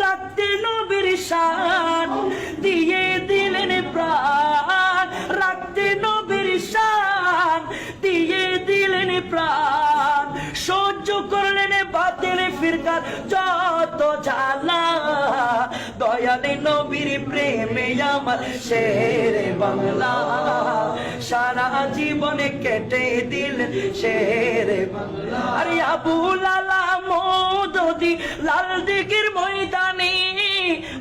রাখতে নবীর শান দিয়ে দিলেন প্রাণ, রাখতে নবীর শান দিয়ে দিলেন প্রাণ, সহ্য করলেন বাতিল ফিরকার যত জ্বালা, দয়ালে নবীর প্রেমে আমার শেরে বাংলা, সারা জীবনে কেটে দিলেন শেরে বাংলা। আরে আবু লালা মওদুদি লাল দিঘির ময়দানে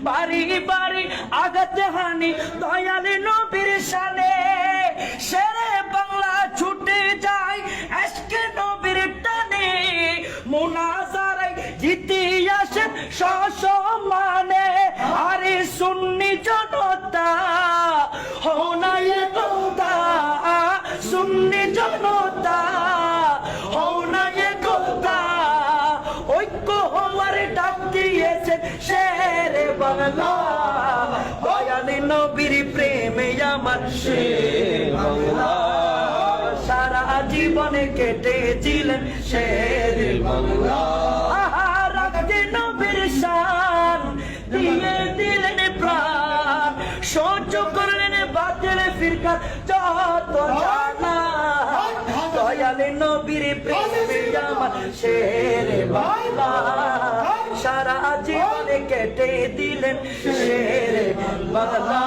বাড়ি বাড়ি আঘাত হানি দয়ালে নবীর শানে, শেরে বাংলা ছুটে যায় আজকে নবীর টানে, মুনাজারায় জিতে আসেন সসম্মানে। আরে সুন্নি জনতা হও না একতা, সুন্নি জনতা হও না একতা, ঐক্য হওয়ার ডাক দিয়েছেন শেরে বাংলা, দয়ালে নবীর প্রেমে আমার শেরে বাংলা, সারা জীবনে কেটেছিলেন শেরে বাংলা। রাখতে নবীর শান দিয়ে দিলেন প্রাণ, সহ্য করলেন বাতিল ফিরকার যত জ্বালা, দয়ালে নবীর প্রেমে আমার শেরে বাংলা, সারা জীবনে কেটে দিলেন শেরে বাংলা।